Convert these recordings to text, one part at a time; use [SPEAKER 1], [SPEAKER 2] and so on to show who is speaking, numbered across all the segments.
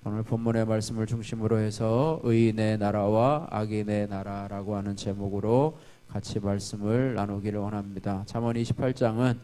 [SPEAKER 1] 오늘 본문의 말씀을 중심으로 해서 의인의 나라와 악인의 나라라고 하는 제목으로 같이 말씀을 나누기를 원합니다. 잠언 28장은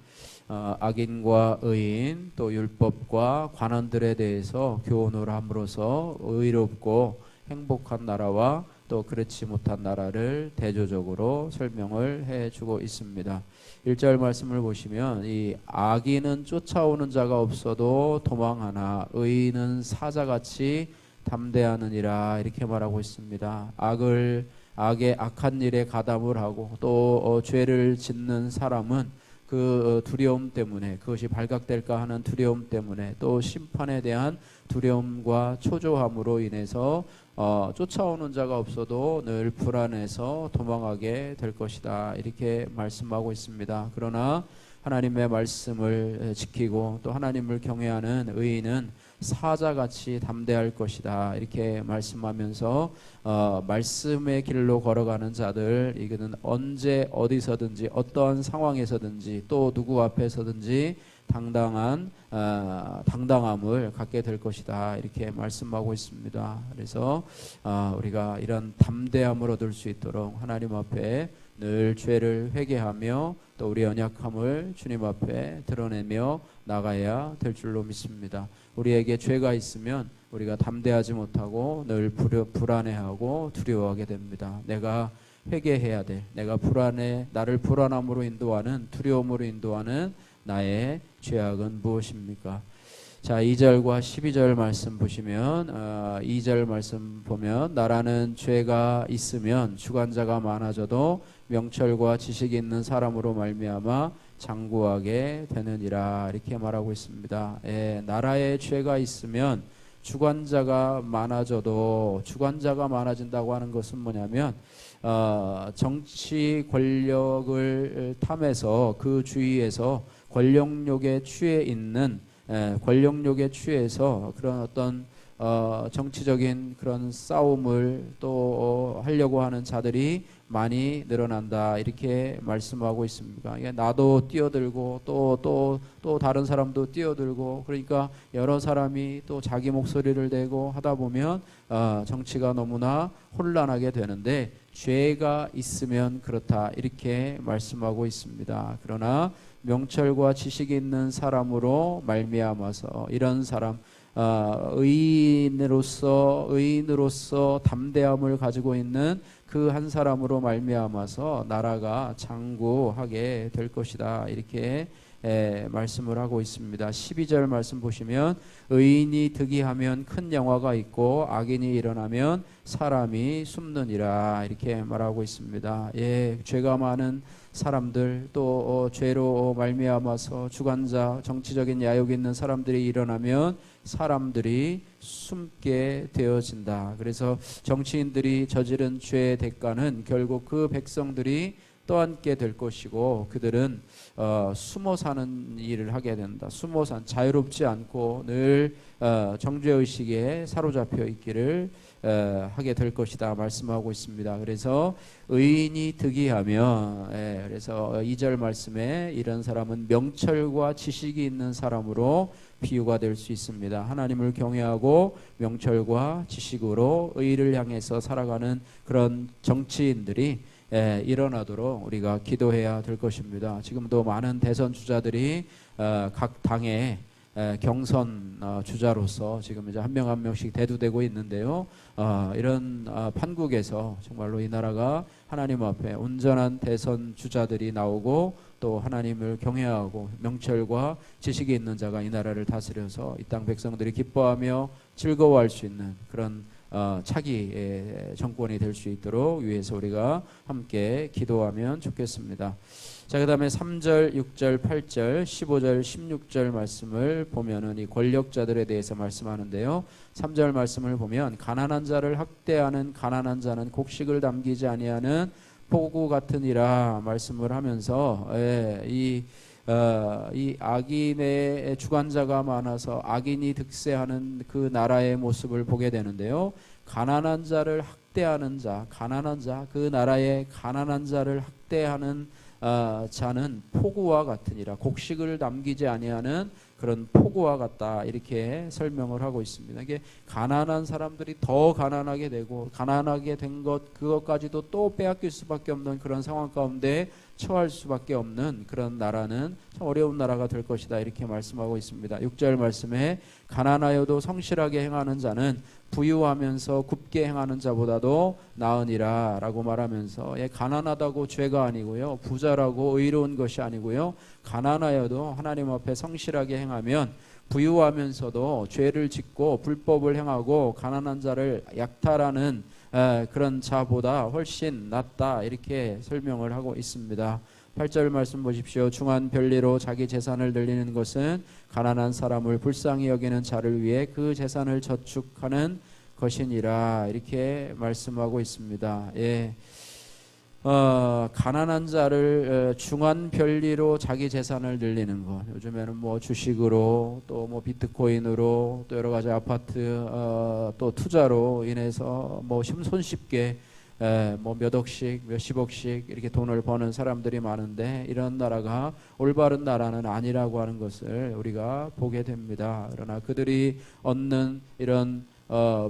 [SPEAKER 1] 악인과 의인 또 율법과 관원들에 대해서 교훈을 함으로써 의롭고 행복한 나라와 또 그렇지 못한 나라를 대조적으로 설명을 해주고 있습니다. 1절 말씀을 보시면 이 악인은 쫓아오는 자가 없어도 도망하나 의인은 사자같이 담대하느니라 이렇게 말하고 있습니다. 악의 악한 일에 가담을 하고 또 죄를 짓는 사람은 그 두려움 때문에 그것이 발각될까 하는 두려움 때문에 또 심판에 대한 두려움과 초조함으로 인해서 쫓아오는 자가 없어도 늘 불안해서 도망하게 될 것이다 이렇게 말씀하고 있습니다. 그러나 하나님의 말씀을 지키고 또 하나님을 경외하는 의인은 사자같이 담대할 것이다 이렇게 말씀하면서 말씀의 길로 걸어가는 자들 이거는 언제 어디서든지 어떠한 상황에서든지 또 누구 앞에서든지 당당함을 갖게 될 것이다 이렇게 말씀하고 있습니다. 그래서 우리가 이런 담대함을 얻을 수 있도록 하나님 앞에 늘 죄를 회개하며 또 우리 연약함을 주님 앞에 드러내며 나가야 될 줄로 믿습니다. 우리에게 죄가 있으면 우리가 담대하지 못하고 늘 불안해하고 두려워하게 됩니다. 내가 회개해야 돼. 내가 나를 불안함으로 인도하는 두려움으로 인도하는 나의 죄악은 무엇입니까? 자, 2절과 12절 말씀 보시면 2절 말씀 보면 나라는 죄가 있으면 주관자가 많아져도 명철과 지식이 있는 사람으로 말미암아 장구하게 되느니라 이렇게 말하고 있습니다. 나라에 죄가 있으면 주관자가 많아져도 주관자가 많아진다고 하는 것은 뭐냐면 정치 권력을 탐해서 그 주위에서 권력욕에 취해서 그런 어떤 정치적인 그런 싸움을 또 하려고 하는 자들이 많이 늘어난다 이렇게 말씀하고 있습니다. 나도 뛰어들고 또 다른 사람도 뛰어들고 그러니까 여러 사람이 또 자기 목소리를 내고 하다 보면 정치가 너무나 혼란하게 되는데 죄가 있으면 그렇다 이렇게 말씀하고 있습니다. 그러나 명철과 지식이 있는 사람으로 말미암아서 이런 사람 의인으로서 담대함을 가지고 있는 그 한 사람으로 말미암아서 나라가 장구하게 될 것이다 이렇게 말씀을 하고 있습니다. 12절 말씀 보시면 의인이 득이하면 큰 영화가 있고 악인이 일어나면 사람이 숨느니라 이렇게 말하고 있습니다. 죄가 많은 사람들 또 죄로 말미암아서 주관자 정치적인 야욕이 있는 사람들이 일어나면 사람들이 숨게 되어진다. 그래서 정치인들이 저지른 죄의 대가는 결국 그 백성들이 떠안게 될 것이고 그들은 숨어 사는 일을 하게 된다. 자유롭지 않고 늘 정죄의식에 사로잡혀 있기를 하게 될 것이다 말씀하고 있습니다. 그래서 의인이 득이하면 그래서 2절 말씀에 이런 사람은 명철과 지식이 있는 사람으로 비유가 될 수 있습니다. 하나님을 경외하고 명철과 지식으로 의를 향해서 살아가는 그런 정치인들이 일어나도록 우리가 기도해야 될 것입니다. 지금도 많은 대선 주자들이 각 당의 경선 주자로서 지금 이제 한 명 한 명씩 대두되고 있는데요. 이런 판국에서 정말로 이 나라가 하나님 앞에 온전한 대선 주자들이 나오고 또 하나님을 경외하고 명철과 지식이 있는 자가 이 나라를 다스려서 이 땅 백성들이 기뻐하며 즐거워할 수 있는 그런 차기 정권이 될 수 있도록 위해서 우리가 함께 기도하면 좋겠습니다. 자, 그 다음에 3절, 6절, 8절, 15절, 16절 말씀을 보면은 이 권력자들에 대해서 말씀하는데요. 3절 말씀을 보면 가난한 자를 학대하는 가난한 자는 곡식을 남기지 아니하는 포구 같으니라 말씀을 하면서 이 악인의 주관자가 많아서 악인이 득세하는 그 나라의 모습을 보게 되는데요. 가난한 자를 학대하는 그 나라의 가난한 자를 학대하는 자는 포구와 같으니라 곡식을 남기지 아니하는 그런 폭우와 같다 이렇게 설명을 하고 있습니다. 이게 가난한 사람들이 더 가난하게 되고 가난하게 된 것 그것까지도 또 빼앗길 수밖에 없는 그런 상황 가운데 처할 수밖에 없는 그런 나라는 참 어려운 나라가 될 것이다 이렇게 말씀하고 있습니다. 6절 말씀에 가난하여도 성실하게 행하는 자는 부유하면서 굽게 행하는 자보다도 나으니라 라고 말하면서 가난하다고 죄가 아니고요, 부자라고 의로운 것이 아니고요, 가난하여도 하나님 앞에 성실하게 행하면 부유하면서도 죄를 짓고 불법을 행하고 가난한 자를 약탈하는 그런 자보다 훨씬 낫다 이렇게 설명을 하고 있습니다. 8절 말씀 보십시오. 중한 별리로 자기 재산을 늘리는 것은 가난한 사람을 불쌍히 여기는 자를 위해 그 재산을 저축하는 것이니라 이렇게 말씀하고 있습니다. 가난한 자를 중한 별리로 자기 재산을 늘리는 것. 요즘에는 뭐 주식으로 또 뭐 비트코인으로 또 여러 가지 아파트 또 투자로 인해서 뭐 손쉽게 뭐 몇 억씩 몇십억씩 이렇게 돈을 버는 사람들이 많은데 이런 나라가 올바른 나라는 아니라고 하는 것을 우리가 보게 됩니다. 그러나 그들이 얻는 이런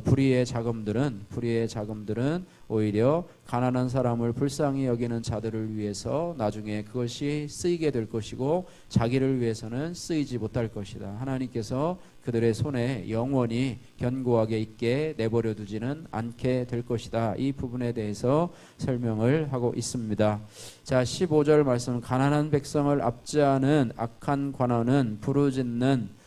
[SPEAKER 1] 불의의 자금들은 오히려 가난한 사람을 불쌍히 여기는 자들을 위해서 나중에 그것이 쓰이게 될 것이고 자기를 위해서는 쓰이지 못할 것이다. 하나님께서 그들의 손에 영원히 견고하게 있게 내버려 두지는 않게 될 것이다. 이 부분에 대해서 설명을 하고 있습니다. 자, 15절 말씀, 가난한 백성을 압제하는 악한 관원은 부르짖는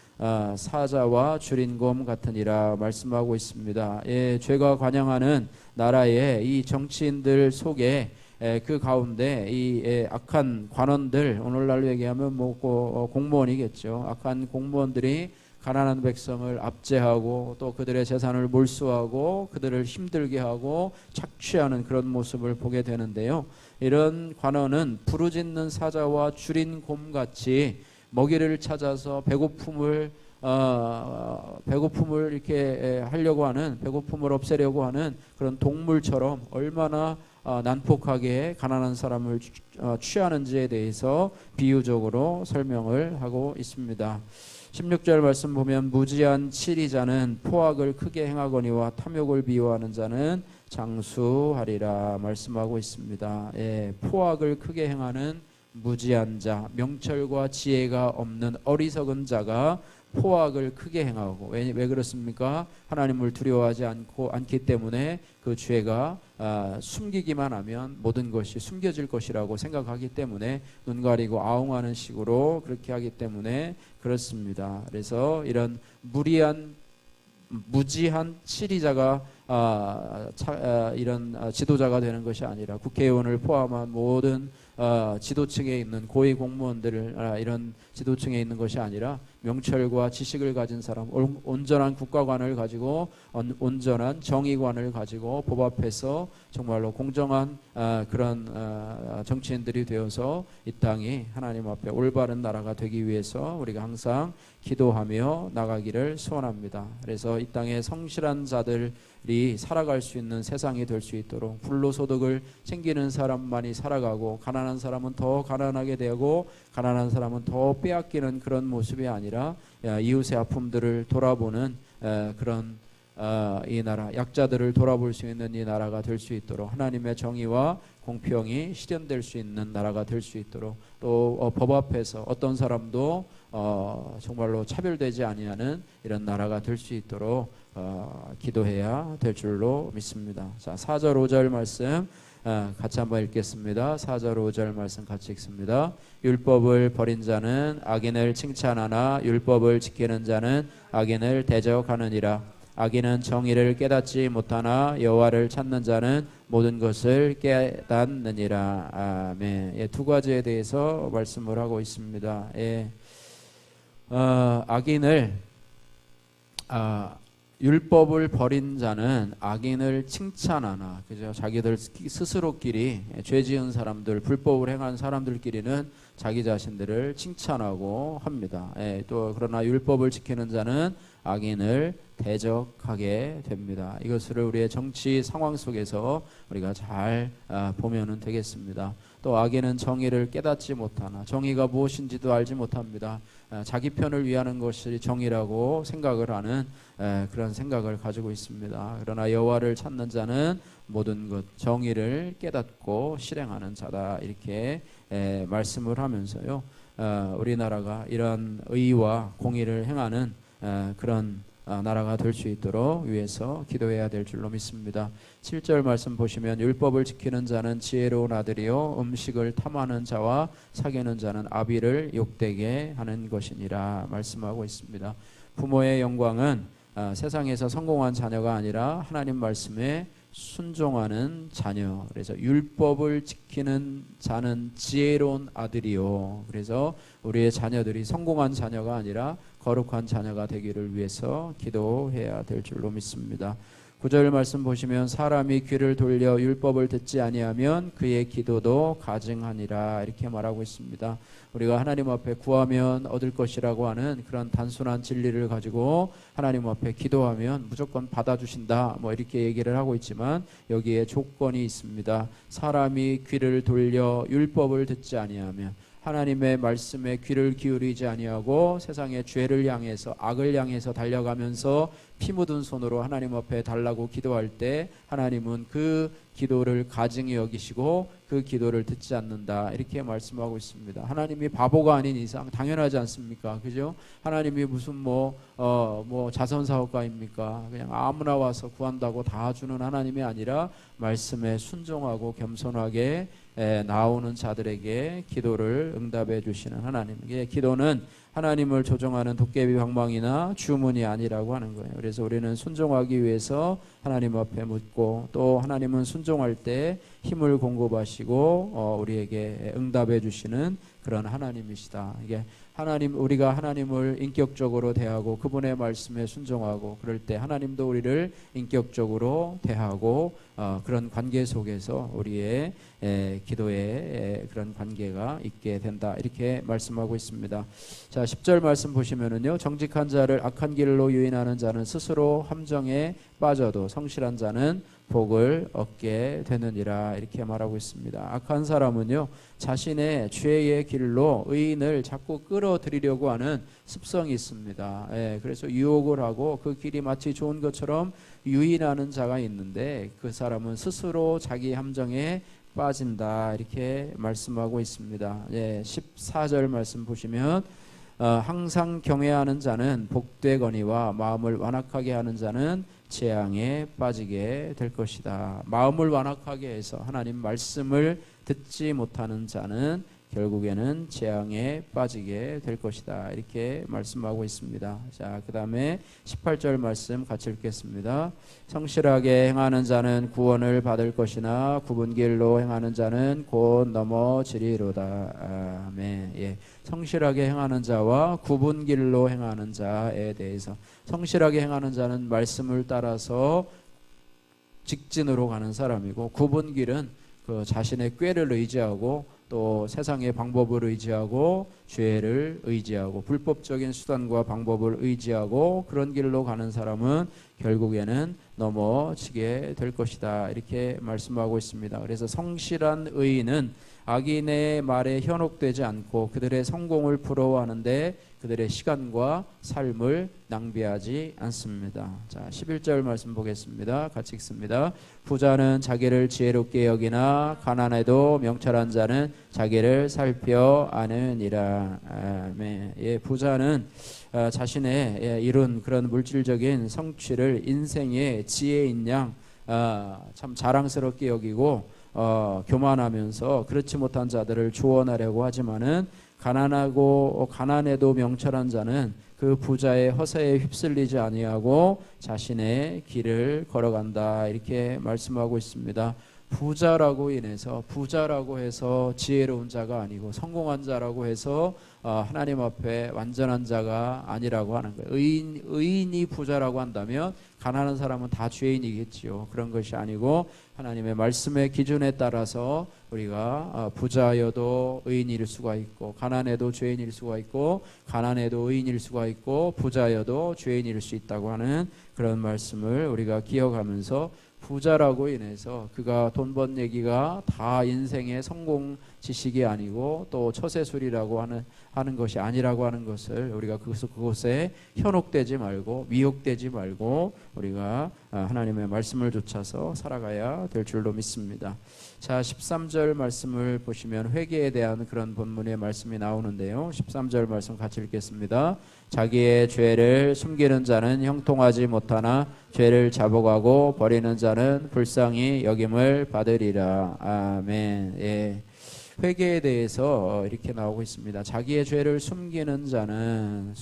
[SPEAKER 1] 사자와 주린곰 같으니라 말씀하고 있습니다. 죄가 관영하는 나라의 이 정치인들 속에 그 가운데 이 악한 관원들, 오늘날로 얘기하면 뭐 공무원이겠죠. 악한 공무원들이 가난한 백성을 압제하고 또 그들의 재산을 몰수하고 그들을 힘들게 하고 착취하는 그런 모습을 보게 되는데요. 이런 관원은 부르짖는 사자와 줄인 곰같이 먹이를 찾아서 배고픔을 이렇게 하려고 하는, 배고픔을 없애려고 하는 그런 동물처럼 얼마나 난폭하게 가난한 사람을 취하는지에 대해서 비유적으로 설명을 하고 있습니다. 16절 말씀 보면 무지한 치리자는 포악을 크게 행하거니와 탐욕을 비유하는 자는 장수하리라 말씀하고 있습니다. 포악을 크게 행하는 무지한 자, 명철과 지혜가 없는 어리석은 자가 포악을 크게 행하고, 왜 그렇습니까? 하나님을 두려워하지 않기 때문에 그 죄가 숨기기만 하면 모든 것이 숨겨질 것이라고 생각하기 때문에 눈 가리고 아웅하는 식으로 그렇게 하기 때문에 그렇습니다. 그래서 이런 무지한 치리자가 이런 지도자가 되는 것이 아니라 국회의원을 포함한 모든 지도층에 있는 고위 공무원들을 이런 지도층에 있는 것이 아니라 명철과 지식을 가진 사람, 온전한 국가관을 가지고 온전한 정의관을 가지고 법 앞에서 정말로 공정한 그런 정치인들이 되어서 이 땅이 하나님 앞에 올바른 나라가 되기 위해서 우리가 항상 기도하며 나가기를 소원합니다. 그래서 이 땅에 성실한 자들이 살아갈 수 있는 세상이 될 수 있도록 불로소득을 챙기는 사람만이 살아가고 가난한 사람은 더 가난하게 되고 가난한 사람은 더 빼앗기는 그런 모습이 아니라 이웃의 아픔들을 돌아보는 그런 이 나라, 약자들을 돌아볼 수 있는 이 나라가 될 수 있도록 하나님의 정의와 공평이 실현될 수 있는 나라가 될 수 있도록 또 법 앞에서 어떤 사람도 정말로 차별되지 아니하는 이런 나라가 될 수 있도록 기도해야 될 줄로 믿습니다. 자, 4절 5절 말씀 같이 한번 읽겠습니다. 4절 5절 말씀 같이 읽습니다. 율법을 버린 자는 악인을 칭찬하나 율법을 지키는 자는 악인을 대적하느니라. 악인은 정의를 깨닫지 못하나 여호와를 찾는 자는 모든 것을 깨닫느니라. 아멘. 두 가지에 대해서 말씀을 하고 있습니다. 악인을 율법을 버린 자는 악인을 칭찬하나, 그죠? 자기들 스스로끼리 죄 지은 사람들, 불법을 행한 사람들끼리는 자기 자신들을 칭찬하고 합니다. 또 그러나 율법을 지키는 자는 악인을 대적하게 됩니다. 이것을 우리의 정치 상황 속에서 우리가 잘 보면은 되겠습니다. 또 악인은 정의를 깨닫지 못하나 정의가 무엇인지도 알지 못합니다. 자기 편을 위하는 것이 정의라고 생각을 하는 그런 생각을 가지고 있습니다. 그러나 여호와를 찾는 자는 모든 것 정의를 깨닫고 실행하는 자다 이렇게 말씀을 하면서요. 우리나라가 이런 의와 공의를 행하는 그런 나라가 될 수 있도록 위해서 기도해야 될 줄로 믿습니다. 7절 말씀 보시면 율법을 지키는 자는 지혜로운 아들이요 음식을 탐하는 자와 사귀는 자는 아비를 욕되게 하는 것이니라 말씀하고 있습니다. 부모의 영광은 세상에서 성공한 자녀가 아니라 하나님 말씀에 순종하는 자녀. 그래서 율법을 지키는 자는 지혜로운 아들이요. 그래서 우리의 자녀들이 성공한 자녀가 아니라 거룩한 자녀가 되기를 위해서 기도해야 될 줄로 믿습니다. 9절 말씀 보시면 사람이 귀를 돌려 율법을 듣지 아니하면 그의 기도도 가증하니라 이렇게 말하고 있습니다. 우리가 하나님 앞에 구하면 얻을 것이라고 하는 그런 단순한 진리를 가지고 하나님 앞에 기도하면 무조건 받아주신다 뭐 이렇게 얘기를 하고 있지만 여기에 조건이 있습니다. 사람이 귀를 돌려 율법을 듣지 아니하면 하나님의 말씀에 귀를 기울이지 아니하고 세상의 죄를 향해서 악을 향해서 달려가면서 피 묻은 손으로 하나님 앞에 달라고 기도할 때 하나님은 그 기도를 가증히 여기시고 그 기도를 듣지 않는다 이렇게 말씀하고 있습니다. 하나님이 바보가 아닌 이상 당연하지 않습니까? 그죠? 하나님이 무슨 뭐 자선사업가입니까? 그냥 아무나 와서 구한다고 다 주는 하나님이 아니라 말씀에 순종하고 겸손하게 나오는 자들에게 기도를 응답해 주시는 하나님. 기도는 하나님을 조종하는 도깨비 방망이나 주문이 아니라고 하는 거예요. 그래서 우리는 순종하기 위해서 하나님 앞에 묻고 또 하나님은 순종할 때 힘을 공급하시고 우리에게 응답해 주시는 그런 하나님이시다. 이게 우리가 하나님을 인격적으로 대하고 그분의 말씀에 순종하고 그럴 때 하나님도 우리를 인격적으로 대하고 그런 관계 속에서 우리의 기도의 그런 관계가 있게 된다 이렇게 말씀하고 있습니다. 자 10절 말씀 보시면은요 정직한 자를 악한 길로 유인하는 자는 스스로 함정에 빠져도 성실한 자는 복을 얻게 되느니라 이렇게 말하고 있습니다. 악한 사람은요 자신의 죄의 길로 의인을 자꾸 끌어들이려고 하는 습성이 있습니다. 그래서 유혹을 하고 그 길이 마치 좋은 것처럼 유인하는 자가 있는데 그 사람은 스스로 자기 함정에 빠진다 이렇게 말씀하고 있습니다. 14절 말씀 보시면 항상 경외하는 자는 복되거니와 마음을 완악하게 하는 자는 재앙에 빠지게 될 것이다. 마음을 완악하게 해서 하나님 말씀을 듣지 못하는 자는 결국에는 재앙에 빠지게 될 것이다. 이렇게 말씀하고 있습니다. 자, 그 다음에 18절 말씀 같이 읽겠습니다. 성실하게 행하는 자는 구원을 받을 것이나 굽은 길로 행하는 자는 곧 넘어지리로다. 아멘. 성실하게 행하는 자와 굽은 길로 행하는 자에 대해서 성실하게 행하는 자는 말씀을 따라서 직진으로 가는 사람이고 굽은 길은 그 자신의 꾀를 의지하고 또 세상의 방법을 의지하고 죄를 의지하고 불법적인 수단과 방법을 의지하고 그런 길로 가는 사람은 결국에는 넘어지게 될 것이다 이렇게 말씀하고 있습니다. 그래서 성실한 의인은 악인의 말에 현혹되지 않고 그들의 성공을 부러워하는데 그들의 시간과 삶을 낭비하지 않습니다. 자, 11절 말씀 보겠습니다. 같이 읽습니다. 부자는 자기를 지혜롭게 여기나 가난해도 명철한 자는 자기를 살펴 아느니라. 아멘. 부자는 자신의 이룬 그런 물질적인 성취를 인생의 지혜인 양 참 자랑스럽게 여기고 교만하면서 그렇지 못한 자들을 조언하려고 하지만은 가난해도 명철한 자는 그 부자의 허세에 휩쓸리지 아니하고 자신의 길을 걸어간다 이렇게 말씀하고 있습니다. 부자라고 해서 지혜로운 자가 아니고 성공한 자라고 해서 하나님 앞에 완전한 자가 아니라고 하는 거예요. 의인이 부자라고 한다면 가난한 사람은 다 죄인이겠지요. 그런 것이 아니고 하나님의 말씀의 기준에 따라서 우리가 부자여도 의인일 수가 있고 가난해도 죄인일 수가 있고 가난해도 의인일 수가 있고 부자여도 죄인일 수 있다고 하는 그런 말씀을 우리가 기억하면서 부자라고 인해서 그가 돈 번 얘기가 다 인생의 성공 지식이 아니고 또 처세술이라고 하는 것이 아니라고 하는 것을 우리가 그곳에 현혹되지 말고 미혹되지 말고 우리가 하나님의 말씀을 좇아서 살아가야 될 줄로 믿습니다. 자, 13절 말씀을 보시면 회개에 대한 그런 본문의 말씀이 나오는데요. 13절 말씀 같이 읽겠습니다. 자기의 죄를 숨기는 자는 형통하지 못하나 죄를 자복하고 버리는 자는 불쌍히 여김을 받으리라. 아멘. 예. 회개에 대해서 이렇게 나오고 있습니다. 자기의 죄를 숨기는 자는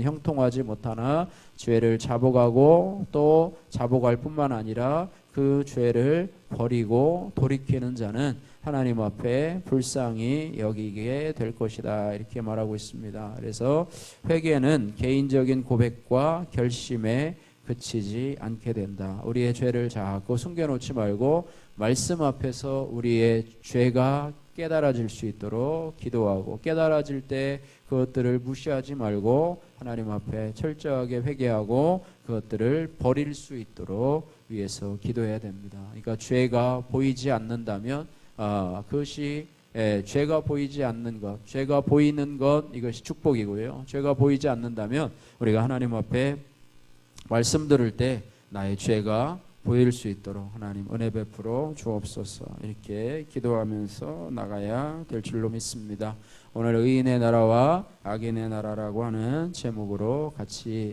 [SPEAKER 1] 형통하지 못하나 죄를 자복하고 또 자복할 뿐만 아니라 그 죄를 버리고 돌이키는 자는 하나님 앞에 불쌍히 여기게 될 것이다. 이렇게 말하고 있습니다. 그래서 회개는 개인적인 고백과 결심에 그치지 않게 된다. 우리의 죄를 자꾸 숨겨놓지 말고 말씀 앞에서 우리의 죄가 깨달아질 수 있도록 기도하고 깨달아질 때 그것들을 무시하지 말고 하나님 앞에 철저하게 회개하고 그것들을 버릴 수 있도록 위해서 기도해야 됩니다. 그러니까 죄가 보이지 않는다면 그것이 죄가 보이지 않는 것, 죄가 보이는 것 이것이 축복이고요. 죄가 보이지 않는다면 우리가 하나님 앞에 말씀 들을 때 나의 죄가 보일 수 있도록 하나님 은혜 베풀어 주옵소서 이렇게 기도하면서 나가야 될 줄로 믿습니다. 오늘 의인의 나라와 악인의 나라라고 하는 제목으로 같이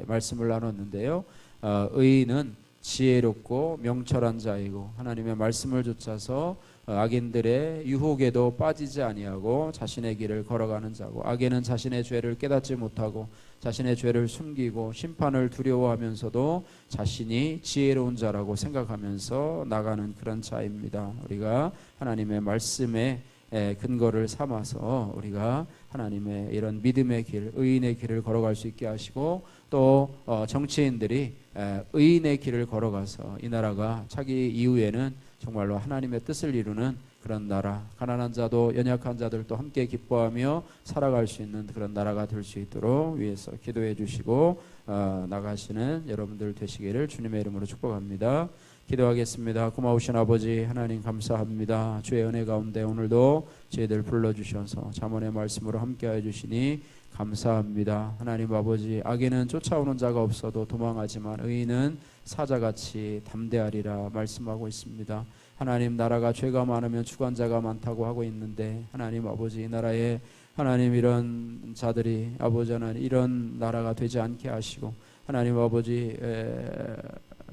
[SPEAKER 1] 말씀을 나눴는데요. 의인은 지혜롭고 명철한 자이고 하나님의 말씀을 좇아서 악인들의 유혹에도 빠지지 아니하고 자신의 길을 걸어가는 자고 악인은 자신의 죄를 깨닫지 못하고 자신의 죄를 숨기고 심판을 두려워하면서도 자신이 지혜로운 자라고 생각하면서 나가는 그런 자입니다. 우리가 하나님의 말씀에 근거를 삼아서 우리가 하나님의 이런 믿음의 길, 의인의 길을 걸어갈 수 있게 하시고 또 정치인들이 의인의 길을 걸어가서 이 나라가 차기 이후에는 정말로 하나님의 뜻을 이루는 그런 나라, 가난한 자도 연약한 자들도 함께 기뻐하며 살아갈 수 있는 그런 나라가 될 수 있도록 위해서 기도해 주시고 나가시는 여러분들 되시기를 주님의 이름으로 축복합니다. 기도하겠습니다. 고마우신 아버지 하나님 감사합니다. 주의 은혜 가운데 오늘도 저희들 불러주셔서 잠언의 말씀으로 함께하여 주시니 감사합니다. 하나님 아버지 악인은 쫓아오는 자가 없어도 도망하지만 의인은 사자같이 담대하리라 말씀하고 있습니다. 하나님 나라가 죄가 많으면 주관자가 많다고 하고 있는데 하나님 아버지 이 나라에 하나님 이런 자들이 아버지 하나님 이런 나라가 되지 않게 하시고 하나님 아버지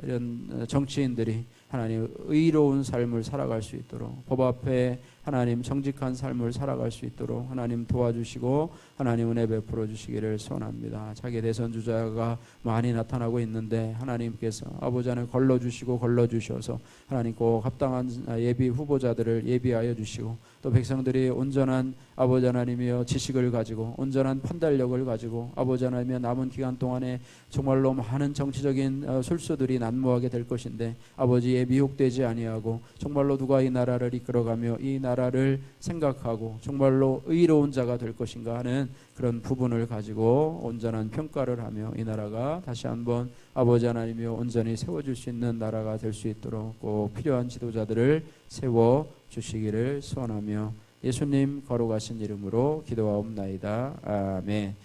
[SPEAKER 1] 이런 정치인들이 하나님 의로운 삶을 살아갈 수 있도록 법 앞에 하나님 정직한 삶을 살아갈 수 있도록 하나님 도와주시고 하나님 은혜 베풀어 주시기를 소원합니다. 자기 대선 주자가 많이 나타나고 있는데 하나님께서 아버지 하나님 걸러주시고 걸러주셔서 하나님 꼭 합당한 예비 후보자들을 예비하여 주시고 또 백성들이 온전한 아버지 하나님이여 지식을 가지고 온전한 판단력을 가지고 아버지 하나님이여 남은 기간 동안에 정말로 많은 정치적인 술수들이 난무하게 될 것인데 아버지의 미혹되지 아니하고 정말로 누가 이 나라를 이끌어가며 이 나라를 생각하고 정말로 의로운 자가 될 것인가 하는 그런 부분을 가지고 온전한 평가를 하며 이 나라가 다시 한번 아버지 하나님이여 온전히 세워줄 수 있는 나라가 될 수 있도록 꼭 필요한 지도자들을 세워 주시기를 소원하며 예수님 거룩하신 이름으로 기도하옵나이다. 아멘.